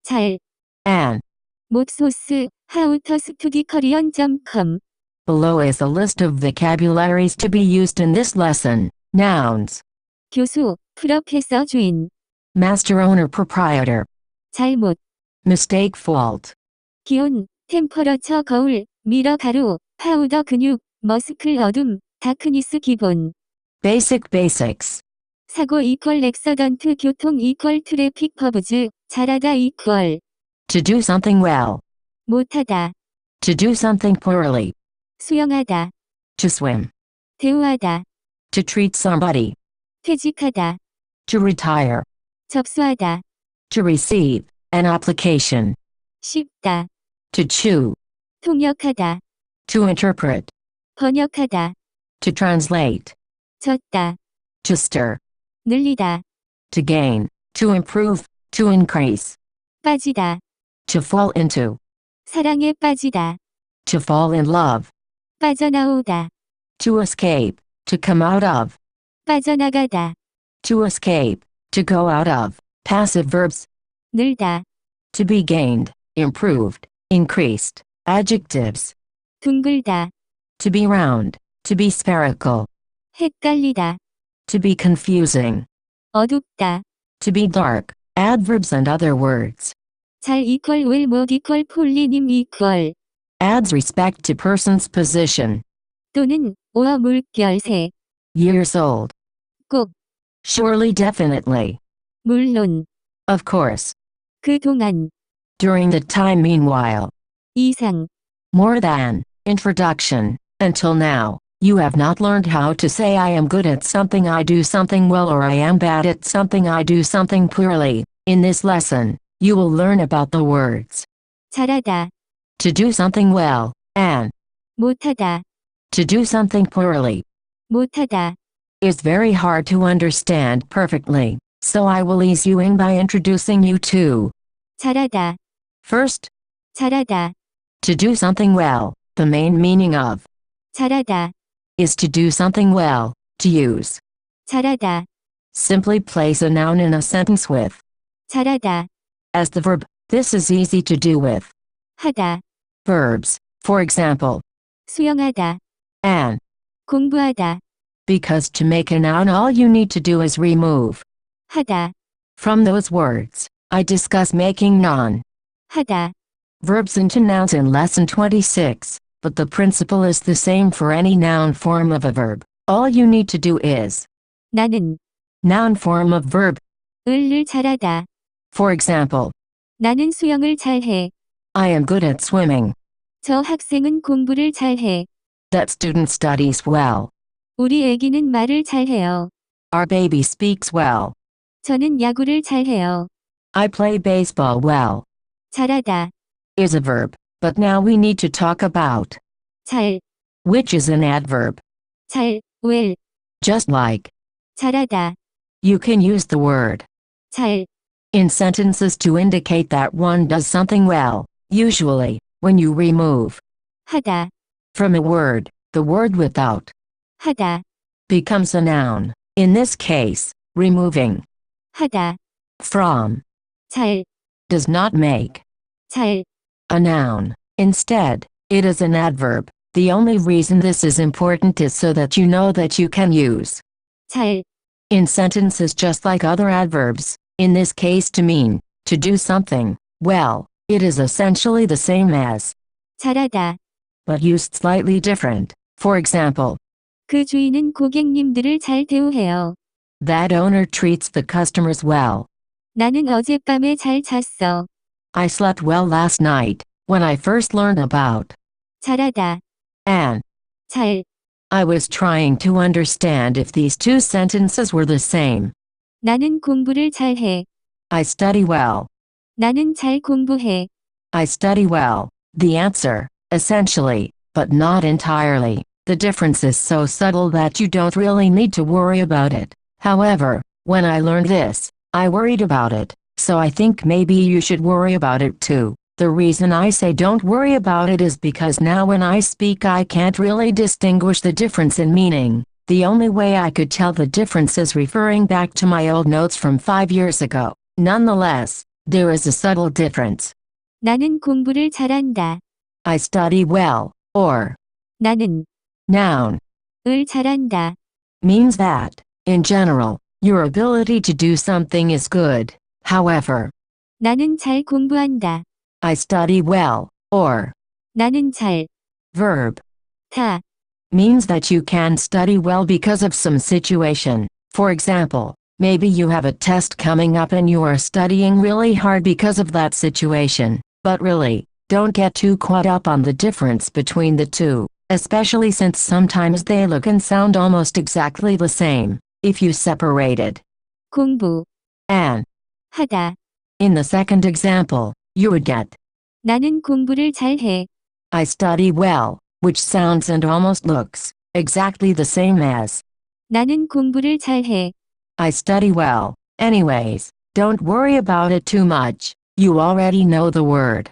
잘. an. 못소스, howtostudykorean.com. Below is a list of vocabularies to be used in this lesson. Nouns. 교수, 프로페서 주인. Master owner proprietor. 잘못. Mistake fault. 기온, 템퍼러처 거울, 미러 가루, 파우더 근육, 머스클 어둠, 다크니스 기본. Basic basics. 사고 이퀄 액서던트 교통 이퀄 트래픽 퍼브즈, 잘하다 이퀄. To do something well. 못하다. To do something poorly. 수영하다. To swim. 대우하다. To treat somebody. 퇴직하다. To retire. 접수하다. To receive an application. 씹다. To chew. 통역하다. To interpret. 번역하다. To translate. 젓다. To stir. 늘리다. To gain. To improve. To increase. 빠지다. To fall into. 사랑에 빠지다. To fall in love. 빠져나오다. To escape. To come out of. 빠져나가다. To escape. To go out of. Passive verbs. 늘다. To be gained, improved, increased. Adjectives. 둥글다. To be round. To be spherical. 헷갈리다. To be confusing. 어둡다. To be dark. Adverbs and other words. 잘 이퀄 웰 못 이퀄 폴리님 이퀄. Adds respect to person's position. 또는 오어 물결새. Years old. 꼭. Surely definitely. 물론. Of course. 그동안. During the time meanwhile. 이상. More than. Introduction. Until now, you have not learned how to say I am good at something, I do something well, or I am bad at something, I do something poorly. In this lesson, you will learn about the words. 잘하다. To do something well, and 못하다. to do something poorly. 못하다. Is very hard to understand perfectly, so I will ease you in by introducing you to. 잘하다. First, 잘하다. to do something well. The main meaning of 잘하다. is to do something well, to use. 잘하다. Simply place a noun in a sentence with 잘하다. as the verb. This is easy to do with 하다. verbs. For example, 수영하다. an. 공부하다. Because to make a noun all you need to do is remove 하다. from those words. I discuss making 하다. verbs into nouns in lesson 26, but the principle is the same for any noun form of a verb. All you need to do is 나는 noun form of verb. 을을 잘하다. For example, 나는 수영을 잘해. I am good at swimming. 저 학생은 공부를 잘해. That student studies well. 우리 애기는 말을 잘해요. Our baby speaks well. 저는 야구를 잘해요. I play baseball well. 잘하다. Is a verb, but now we need to talk about 잘, which is an adverb. 잘, 웰, Just like 잘하다. you can use the word 잘, in sentences to indicate that one does something well, usually, when you remove 하다. from a word, the word without 하다. becomes a noun. In this case, removing 하다. from 잘, does not make 잘, a noun. Instead, it is an adverb. The only reason this is important is so that you know that you can use 잘, in sentences just like other adverbs. In this case, to mean to do something well, it is essentially the same as 잘하다. but used slightly different. For example, 그 주인은 고객님들을 잘 대우해요. that owner treats the customers well. 나는 어젯밤에 잘 잤어. I slept well last night when I first learned about 잘하다. an. 잘, I was trying to understand if these two sentences were the same. 나는 공부를 잘해. I study well. 나는 잘 공부해. I study well. The answer, essentially, but not entirely. The difference is so subtle that you don't really need to worry about it. However, when I learned this, I worried about it, so I think maybe you should worry about it too. The reason I say don't worry about it is because now when I speak I can't really distinguish the difference in meaning. The only way I could tell the difference is referring back to my old notes from 5 years ago. Nonetheless, There is a subtle difference. 나는 공부를 잘한다. I study well, or 나는 noun, 을 잘한다. means that, in general, your ability to do something is good. However, 나는 잘 공부한다. I study well, or 나는 잘, verb, 다, means that you can study well because of some situation. For example, maybe you have a test coming up and you are studying really hard because of that situation. But really, don't get too caught up on the difference between the two, especially since sometimes they look and sound almost exactly the same. If you separated 공부, and 하다. in the second example, you would get 나는 공부를 잘해. I study well, which sounds and almost looks exactly the same as 나는 공부를 잘해. I study well. Anyways, don't worry about it too much. You already know the word.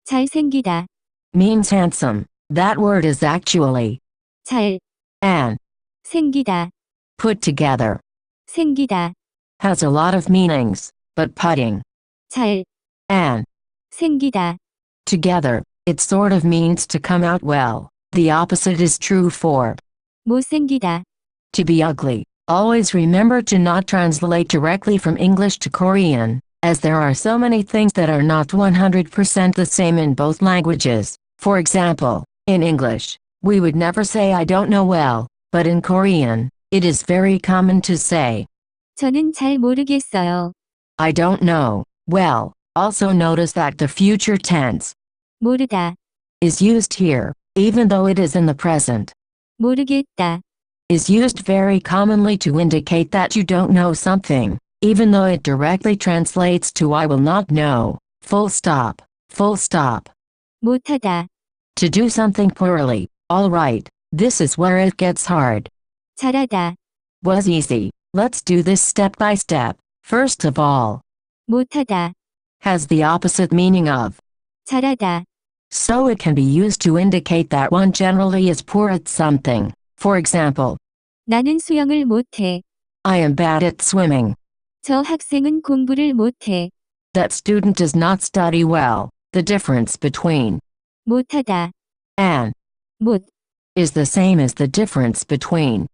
잘생기다. Means handsome. That word is actually 잘, and 생기다. put together. 생기다. Has a lot of meanings, but putting 잘, and 생기다. together, it sort of means to come out well. The opposite is true for 못생기다. to be ugly. Always remember to not translate directly from English to Korean, as there are so many things that are not 100% the same in both languages. For example, in English, we would never say I don't know well, but in Korean, it is very common to say 저는 잘 모르겠어요. I don't know well. Also notice that the future tense 모르다. is used here, even though it is in the present. 모르겠다. Is used very commonly to indicate that you don't know something, even though it directly translates to I will not know. Full stop. Full stop. 못하다. To do something poorly. Alright, this is where it gets hard. 잘하다. Was easy. Let's do this step by step. First of all, 못하다. has the opposite meaning of, 잘하다. so it can be used to indicate that one generally is poor at something. For example, 나는 수영을 못해. I am bad at swimming. 저 학생은 공부를 못해. That student does not study well. The difference between 못하다. and 못, is the same as the difference between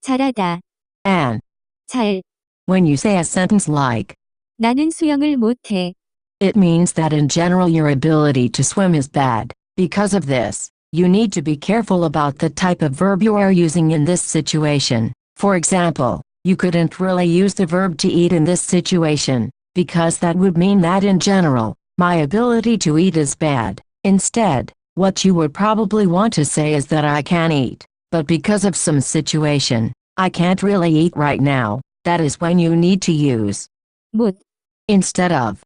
잘하다. and. 잘, When you say a sentence like, 나는 수영을 못해. it means that in general your ability to swim is bad. Because of this, you need to be careful about the type of verb you are using in this situation. For example, you couldn't really use the verb to eat in this situation, because that would mean that in general, my ability to eat is bad. Instead, what you would probably want to say is that I can eat, but because of some situation, I can't really eat right now. That is when you need to use 못, instead of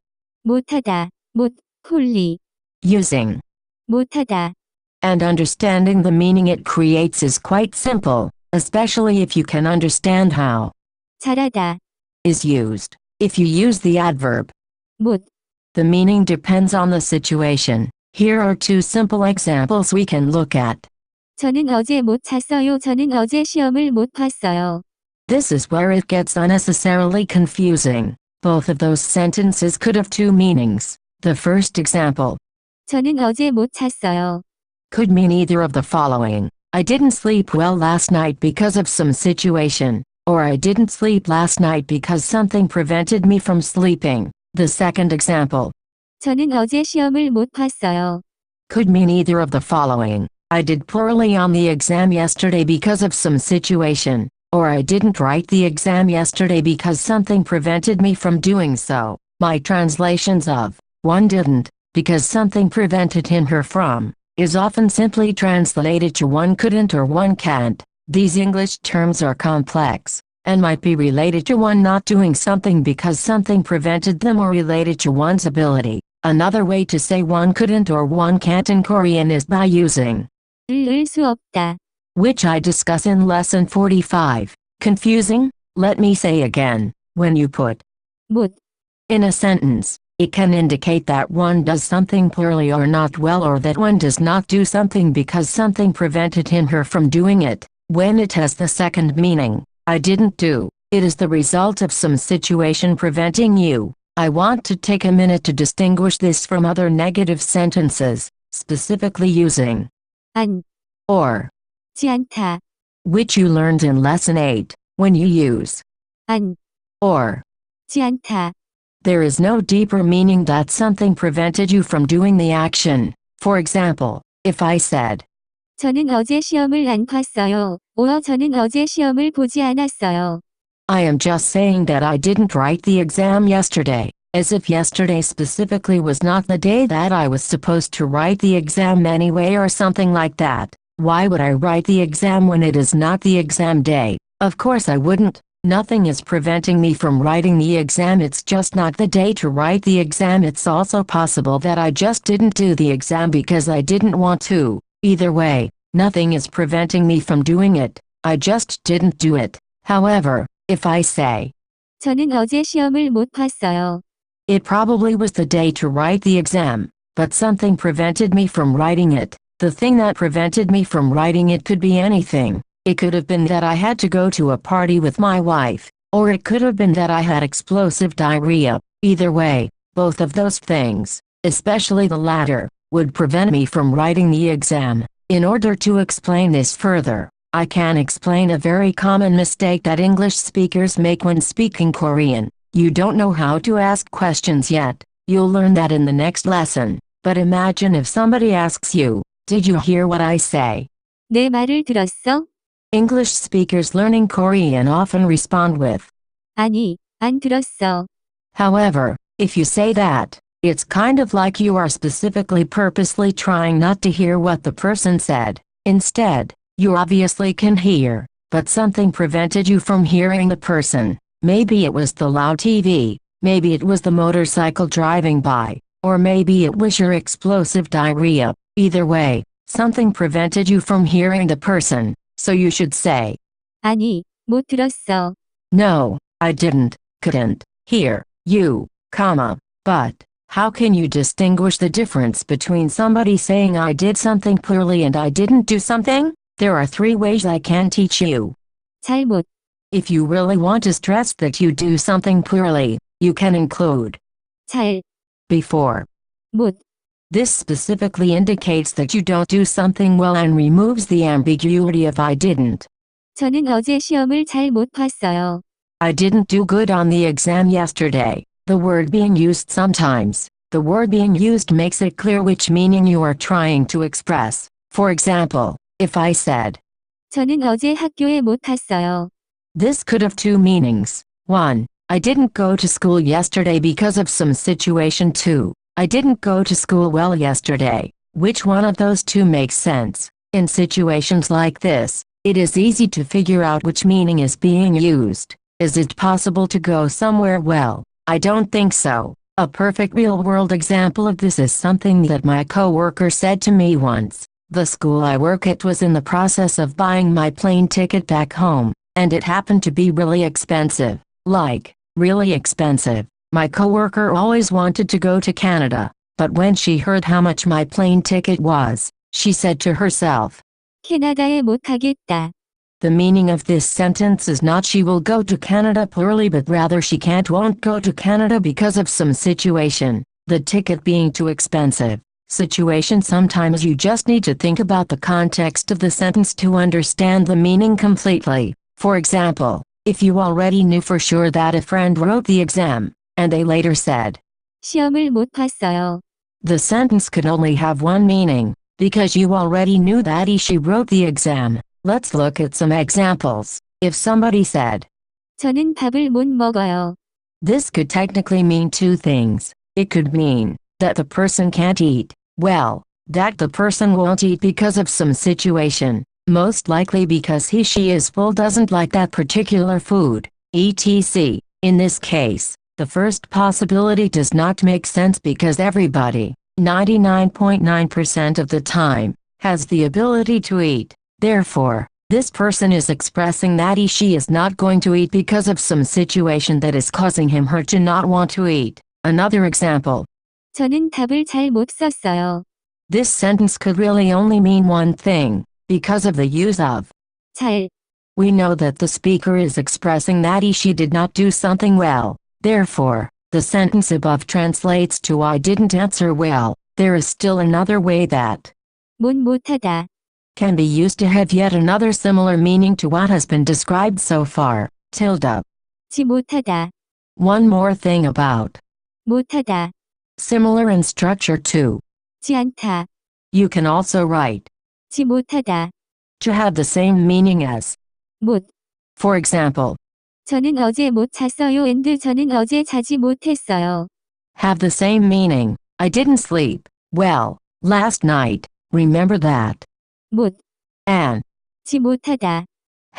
못하다. 못, 홀리. using. 못하다. And understanding the meaning it creates is quite simple, especially if you can understand how 잘하다. is used. If you use the adverb, 못, the meaning depends on the situation. Here are two simple examples we can look at. 저는 어제 못 잤어요. 저는 어제 시험을 못 봤어요. This is where it gets unnecessarily confusing. Both of those sentences could have two meanings. The first example 저는 어제 못 잤어요. could mean either of the following. I didn't sleep well last night because of some situation, or I didn't sleep last night because something prevented me from sleeping. The second example 저는 어제 시험을 못 봤어요. could mean either of the following. I did poorly on the exam yesterday because of some situation, or I didn't write the exam yesterday because something prevented me from doing so. My translations of one didn't, because something prevented him/her from, is often simply translated to one couldn't or one can't. These English terms are complex, and might be related to one not doing something because something prevented them or related to one's ability. Another way to say one couldn't or one can't in Korean is by using 을 수 없다. which I discuss in lesson 45. Confusing? Let me say again, when you put 못, in a sentence, it can indicate that one does something poorly or not well, or that one does not do something because something prevented him/her from doing it. When it has the second meaning, I didn't do, it is the result of some situation preventing you. I want to take a minute to distinguish this from other negative sentences, specifically using 안, or, 지 않다, which you learned in Lesson 8, when you use 안, or. 지 않다. There is no deeper meaning that something prevented you from doing the action. For example, if I said, 저는 어제 시험을 안 봤어요. or 저는 어제 시험을 보지 않았어요. I am just saying that I didn't write the exam yesterday, as if yesterday specifically was not the day that I was supposed to write the exam anyway or something like that. Why would I write the exam when it is not the exam day? Of course I wouldn't. Nothing is preventing me from writing the exam, it's just not the day to write the exam. It's also possible that I just didn't do the exam because I didn't want to. Either way, nothing is preventing me from doing it, I just didn't do it. However, if I say, 저는 어제 시험을 못 봤어요. it probably was the day to write the exam, but something prevented me from writing it. The thing that prevented me from writing it could be anything. It could have been that I had to go to a party with my wife, or it could have been that I had explosive diarrhea. Either way, both of those things, especially the latter, would prevent me from writing the exam. In order to explain this further, I can explain a very common mistake that English speakers make when speaking Korean. You don't know how to ask questions yet. You'll learn that in the next lesson. But imagine if somebody asks you, "Did you hear what I say?" 내 말을 들었어? English speakers learning Korean often respond with, 아니, 안 들었어. however, if you say that, it's kind of like you are specifically purposely trying not to hear what the person said. Instead, you obviously can hear, but something prevented you from hearing the person. Maybe it was the loud TV, maybe it was the motorcycle driving by, or maybe it was your explosive diarrhea. Either way, something prevented you from hearing the person, so you should say, 아니, 못 들었어. no, I couldn't hear you, but. How can you distinguish the difference between somebody saying I did something poorly and I didn't do something? There are 3 ways I can teach you. 잘못, If you really want to stress that you do something poorly, you can include 잘, before. 못. This specifically indicates that you don't do something well and removes the ambiguity of I didn't. 저는 어제 시험을 잘 못 봤어요. I didn't do good on the exam yesterday. The word being used sometimes, the word being used makes it clear which meaning you are trying to express. For example, if I said, 저는 어제 학교에 못 갔어요. this could have 2 meanings. 1. I didn't go to school yesterday because of some situation. 2. I didn't go to school well yesterday. Which one of those 2 makes sense? In situations like this, it is easy to figure out which meaning is being used. Is it possible to go somewhere well? I don't think so. A perfect real-world example of this is something that my coworker said to me once. The school I work at was in the process of buying my plane ticket back home, and it happened to be really expensive. Like, really expensive. My coworker always wanted to go to Canada, but when she heard how much my plane ticket was, she said to herself, 캐나다에 못 가겠다. the meaning of this sentence is not she will go to Canada poorly, but rather she won't go to Canada because of some situation, the ticket being too expensive. Situation. Sometimes you just need to think about the context of the sentence to understand the meaning completely. For example, if you already knew for sure that a friend wrote the exam, and they later said, 시험을 못 봤어요. the sentence could only have one meaning, because you already knew that she wrote the exam. Let's look at some examples. If somebody said, 저는 밥을 못 먹어요. this could technically mean 2 things. It could mean that the person can't eat, well, that the person won't eat because of some situation, most likely because she is full, doesn't like that particular food, etc. In this case, the first possibility does not make sense because everybody, 99.9% of the time, has the ability to eat. Therefore, this person is expressing that she is not going to eat because of some situation that is causing her to not want to eat. Another example. 저는 답을 잘 못 썼어요. This sentence could really only mean one thing, because of the use of 잘, we know that the speaker is expressing that she did not do something well. Therefore, The sentence above translates to I didn't answer well. There is still another way that 못하다, can be used to have yet another similar meaning to what has been described so far. Tilde. 지 못하다, One more thing about 못하다, similar in structure to. 지 않다, You can also write 지 못하다, to have the same meaning as. 못. For example, 저는 어제 못 잤어요 and 저는 어제 자지 못했어요. have the same meaning. I didn't sleep well last night. Remember that. 못. And 지 못하다,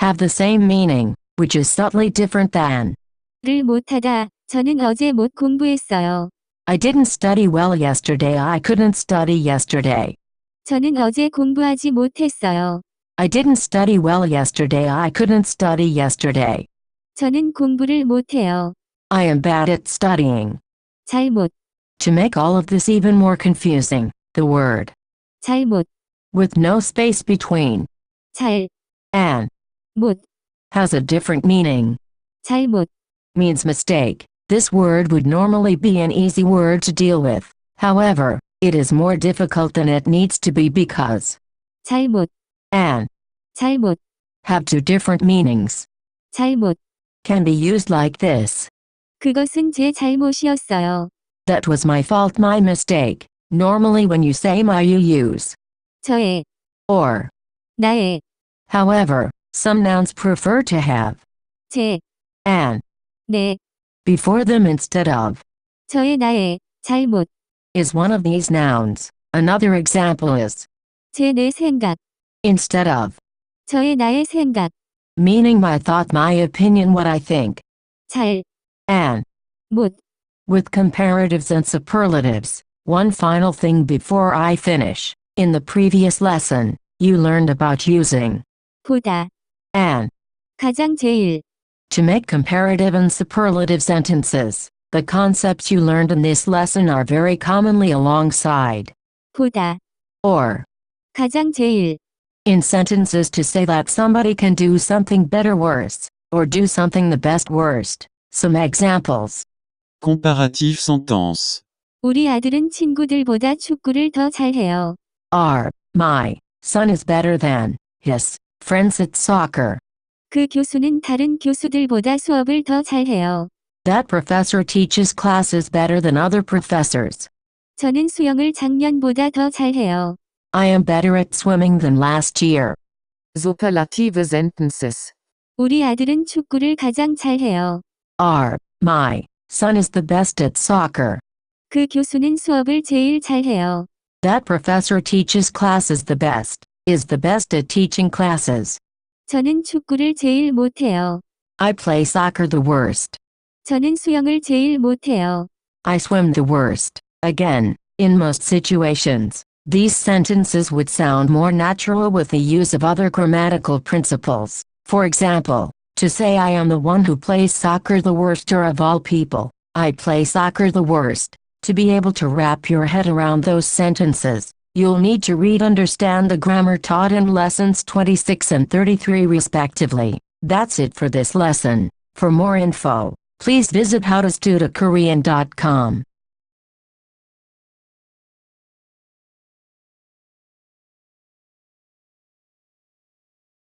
have the same meaning, which is subtly different than. 를 못하다, 저는 어제 못 공부했어요. I didn't study well yesterday. I couldn't study yesterday. 저는 어제 공부하지 못했어요. I didn't study well yesterday. I couldn't study yesterday. 저는 공부를 못해요. I am bad at studying. 잘못, To make all of this even more confusing, the word 잘못, with no space between 잘, and 못, has a different meaning. 잘못, Means mistake. This word would normally be an easy word to deal with. However, it is more difficult than it needs to be because 잘못, and 잘못, have two different meanings. 잘못. Can be used like this. 그것은 제 잘못이었어요. That was my fault, my mistake. Normally when you say my you use 저의, or. 나의, However, some nouns prefer to have 제, an 내, before them instead of. 저의 나의, 잘못, Is one of these nouns. Another example is 제 내 생각, instead of, 저의 나의 생각, meaning my thought, my opinion, what I think. 잘, And 못, with comparatives and superlatives. One final thing before I finish. In the previous lesson, you learned about using 보다, and 가장 제일, to make comparative and superlative sentences. The concepts you learned in this lesson are very commonly alongside 보다, or 가장 제일, in sentences to say that somebody can do something better worse, or do something the best worst. Some examples. Comparative sentence. 우리 아들은 친구들보다 축구를 더 잘해요. Are, my son is better than his friends at soccer. 그 교수는 다른 교수들보다 수업을 더 잘해요. That professor teaches classes better than other professors. 저는 수영을 작년보다 더 잘해요. I am better at swimming than last year. Superlative sentences. 우리 아들은 축구를 가장 잘해요. Are, my son is the best at soccer. 그 교수는 수업을 제일 잘해요. That professor teaches classes the best, is the best at teaching classes. 저는 축구를 제일 못해요. I play soccer the worst. 저는 수영을 제일 못해요. I swim the worst. Again, in most situations, these sentences would sound more natural with the use of other grammatical principles. For example, to say I am the one who plays soccer the worst or of all people, I play soccer the worst. To be able to wrap your head around those sentences, you'll need to understand the grammar taught in lessons 26 and 33 respectively. That's it for this lesson. For more info, please visit howtostudykorean.com.